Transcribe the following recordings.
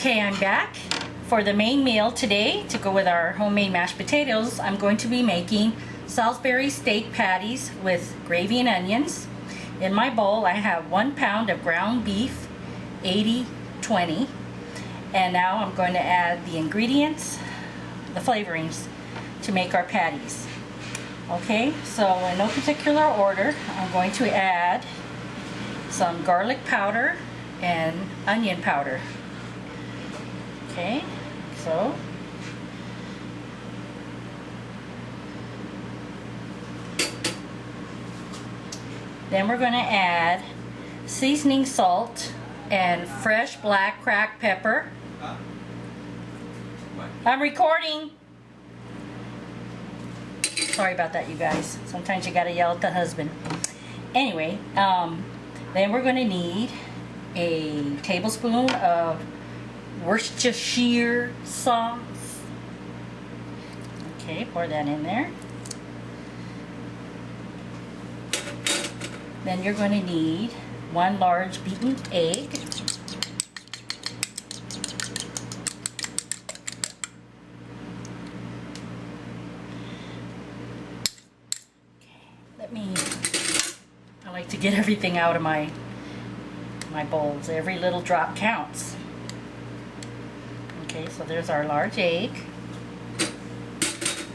Okay, I'm back. For the main meal today, to go with our homemade mashed potatoes, I'm going to be making Salisbury steak patties with gravy and onions. In my bowl, I have 1 pound of ground beef, 80/20. And now I'm going to add the ingredients, the flavorings, to make our patties. Okay, so in no particular order, I'm going to add some garlic powder and onion powder. Okay, so then we're going to add seasoning salt and fresh black cracked pepper. I'm recording. Sorry about that, you guys. Sometimes you gotta yell at the husband. Anyway, then we're going to need a tablespoon of Worcestershire sauce. Okay, pour that in there. Then you're going to need 1 large beaten egg. I like to get everything out of my bowls. Every little drop counts. Okay, so there's our large egg.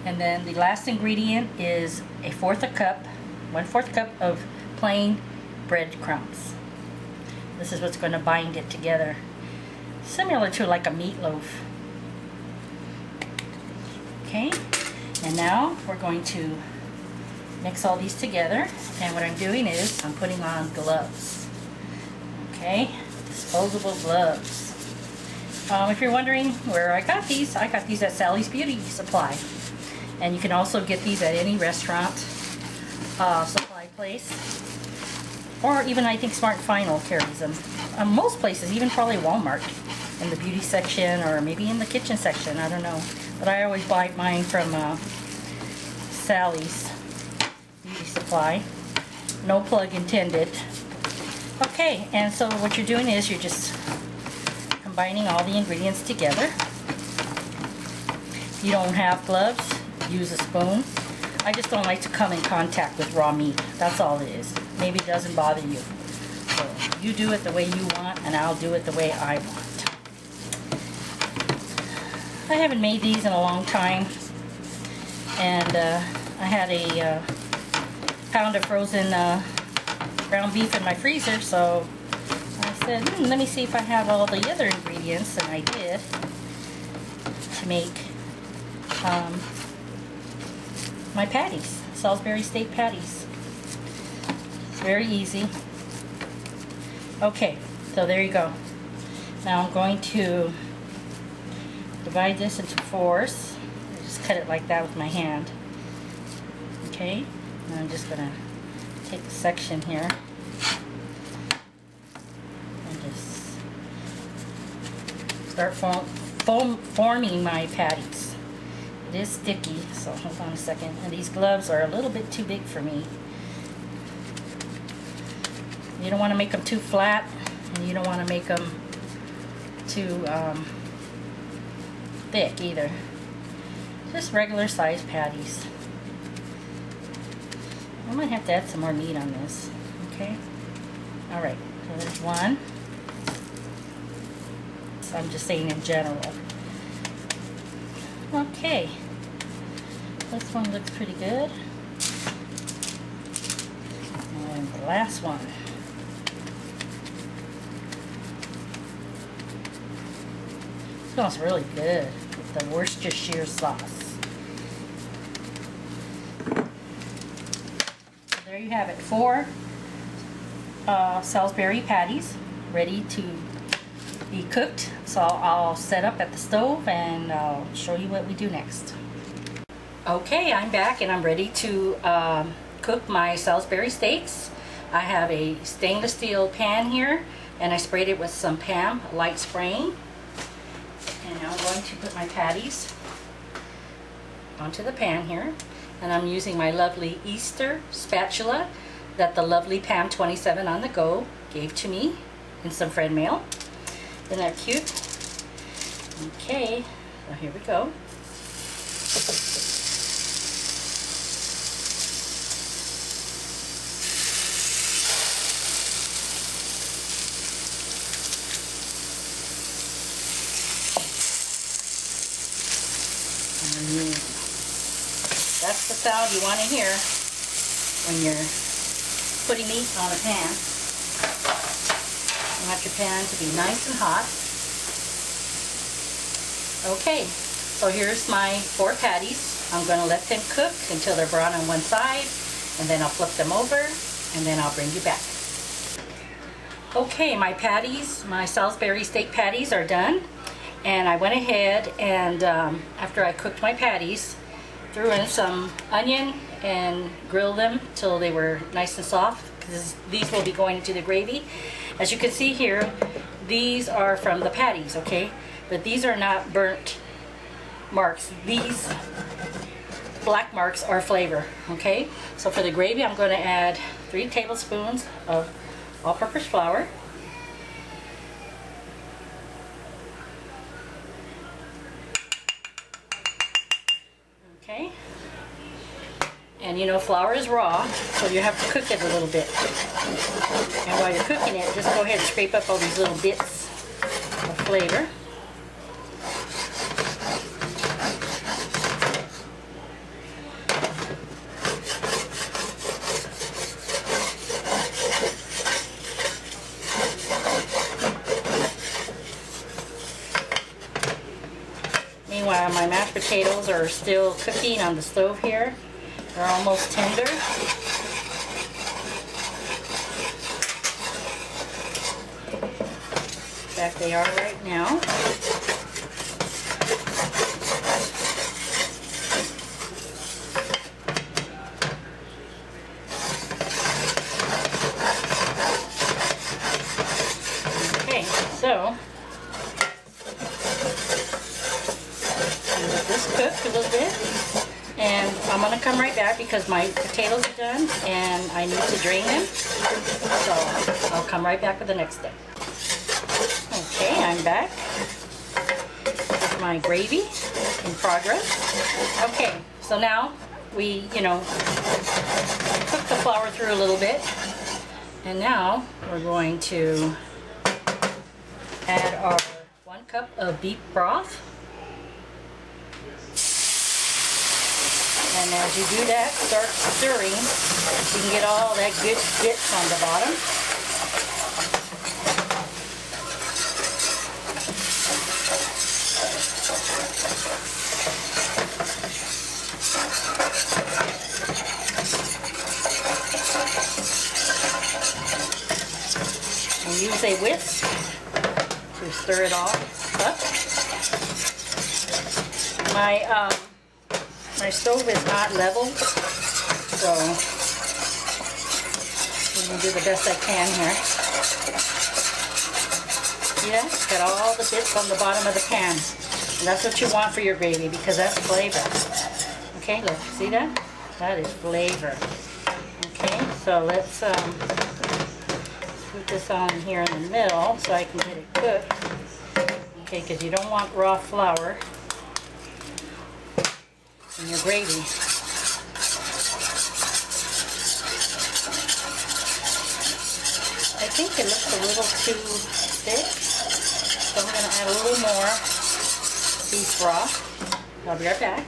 And then the last ingredient is 1/4 cup of plain breadcrumbs. This is what's going to bind it together, similar to like a meatloaf. Okay, and now we're going to mix all these together, and what I'm doing is I'm putting on gloves. Okay, disposable gloves. If you're wondering where I got these at Sally's Beauty Supply, and you can also get these at any restaurant supply place, or even I think Smart & Final carries them. Most places, even probably Walmart, in the beauty section or maybe in the kitchen section, I don't know. But I always buy mine from Sally's Beauty Supply. No plug intended. Okay, and so what you're doing is you're just combining all the ingredients together. If you don't have gloves, use a spoon. I just don't like to come in contact with raw meat. That's all it is. Maybe it doesn't bother you. So you do it the way you want, and I'll do it the way I want. I haven't made these in a long time, and I had a pound of frozen ground beef in my freezer, so I said, let me see if I have all the other ingredients, and I did, to make my patties, Salisbury steak patties. It's very easy. Okay, so there you go. Now I'm going to divide this into 4s. I just cut it like that with my hand. Okay, and I'm just going to take a section here and just start forming my patties. It is sticky, so hold on a second. And these gloves are a little bit too big for me. You don't want to make them too flat, and you don't want to make them too thick either. Just regular sized patties. I might have to add some more meat on this. Okay? Alright, so there's one. So I'm just saying in general. Okay. This one looks pretty good. And the last one. It smells really good with the Worcestershire sauce. There you have it, 4 Salisbury patties ready to be cooked. So I'll set up at the stove and I'll show you what we do next. Okay, I'm back and I'm ready to cook my Salisbury steaks. I have a stainless steel pan here, and I sprayed it with some Pam light spraying. And now I'm going to put my patties onto the pan here. And I'm using my lovely Easter spatula that the lovely Pam 27 on the Go gave to me in some friend mail. Isn't that cute? Okay, so here we go. And that's the sound you want to hear when you're putting meat on a pan. You want your pan to be nice and hot. Okay, so here's my 4 patties. I'm going to let them cook until they're brown on one side, and then I'll flip them over, and then I'll bring you back. Okay, my patties, my Salisbury steak patties are done. And I went ahead and after I cooked my patties, threw in some onion and grilled them till they were nice and soft, because these will be going into the gravy. As you can see here, these are from the patties, okay? But these are not burnt marks. These black marks are flavor, okay? So for the gravy, I'm going to add 3 tablespoons of all-purpose flour. Okay, and you know flour is raw, so you have to cook it a little bit. And while you're cooking it, just go ahead and scrape up all these little bits of flavor. Meanwhile, my mashed potatoes are still cooking on the stove here. They're almost tender. In fact, they are right now. Okay, so cook a little bit, and I'm going to come right back because my potatoes are done and I need to drain them, so I'll come right back with the next step. Okay, I'm back with my gravy in progress. Okay, so now we, cook the flour through a little bit, and now we're going to add our 1 cup of beef broth. And as you do that, start stirring. You can get all that good bits on the bottom. And use a whisk to stir it all up. My stove is not level, so I'm going to do the best I can here. See that? Got all the bits on the bottom of the pan. And that's what you want for your gravy, because that's flavor. Okay, look, see that? That is flavor. Okay, so let's put this on here in the middle so I can get it cooked. Okay, because you don't want raw flour in your gravy. I think it looks a little too thick, so I'm going to add a little more beef broth. I'll be right back.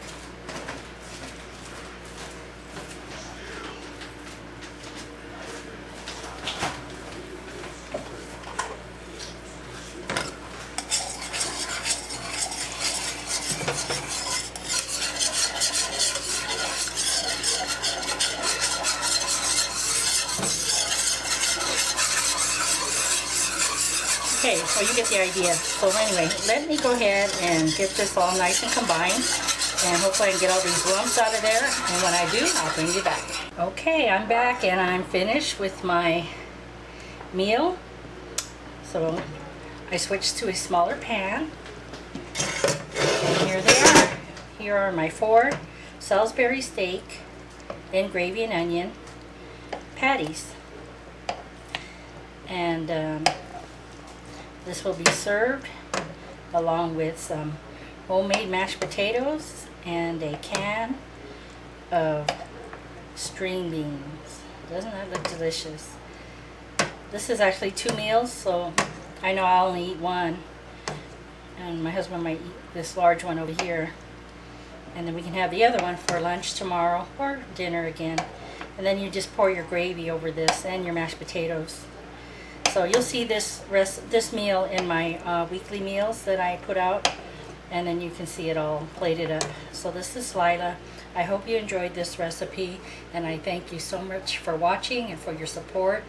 Okay, so you get the idea. So anyway, let me go ahead and get this all nice and combined, and hopefully I can get all these lumps out of there, and when I do, I'll bring you back. Okay, I'm back and I'm finished with my meal. So I switched to a smaller pan, and here they are. Here are my 4 Salisbury steak, then gravy and onion patties. And this will be served along with some homemade mashed potatoes and a can of string beans. Doesn't that look delicious? This is actually 2 meals, so I know I'll only eat one, and my husband might eat this large one over here, and then we can have the other one for lunch tomorrow or dinner again. And then you just pour your gravy over this and your mashed potatoes. So you'll see this meal in my weekly meals that I put out, and then you can see it all plated up. So this is Lila. I hope you enjoyed this recipe, and I thank you so much for watching and for your support.